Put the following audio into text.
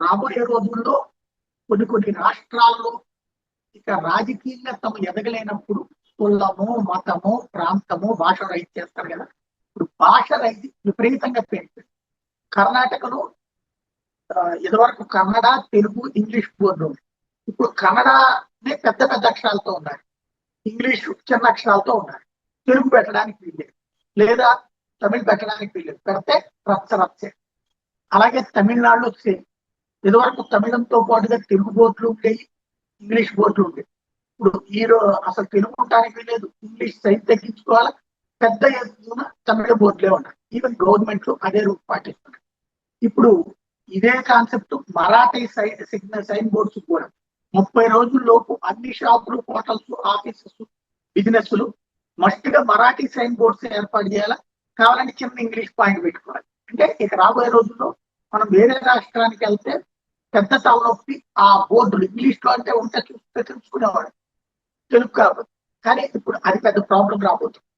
రాబోయే రోజుల్లో కొన్ని రాష్ట్రాల్లో ఇక రాజకీయంగా తమ ఎదగలేనప్పుడు కులము, మతము, ప్రాంతము, భాష రైతు చేస్తారు కదా. ఇప్పుడు భాష రైతు విపరీతంగా పెరిగింది. కర్ణాటకలో ఇదివరకు కన్నడ, తెలుగు, ఇంగ్లీష్ బోర్డు ఉంది. ఇప్పుడు కన్నడనే పెద్ద పెద్ద అక్షరాలతో ఉన్నారు, ఇంగ్లీష్ చిన్న అక్షరాలతో ఉన్నారు. తెలుగు పెట్టడానికి వీల్లేదు, లేదా తమిళ్ పెట్టడానికి వీల్లేదు. పెడితే రచ్చ. అలాగే తమిళనాడులో సేమ్. ఇదివరకు తమిళంతో పాటుగా తెలుగు బోర్డులు ఉండేవి, ఇంగ్లీష్ బోర్డులు ఉండేవి. ఇప్పుడు అసలు తెలుగు ఉండడానికి వీల్లేదు, ఇంగ్లీష్ సైజ్ తగ్గించుకోవాలి, పెద్ద ఎత్తున తమిళ బోర్డులే ఉన్నాయి. ఈవెన్ గవర్నమెంట్ అదే రూట్ పాటిస్తున్నారు. ఇప్పుడు ఇదే కాన్సెప్ట్ మరాఠీ సైన్ బోర్డ్స్ కూడా 30 రోజుల్లోపు అన్ని షాపులు, హోటల్స్, ఆఫీసెస్, బిజినెస్లు మస్ట్ గా మరాఠీ సైన్ బోర్డ్స్ ఏర్పాటు చేయాలా. కావాలంటే చిన్న ఇంగ్లీష్ పాయింట్ పెట్టుకోవాలి. అంటే ఇక రాబోయే రోజుల్లో మనం వేరే రాష్ట్రానికి వెళ్తే పెద్ద తలనొప్పి ఆ బోర్డులు ఇంగ్లీష్ లో అంటే ఉంటే చూస్తే తెలుసుకునేవాడు, తెలుగు కాదు. కానీ ఇప్పుడు అది పెద్ద ప్రాబ్లం రాబోతుంది.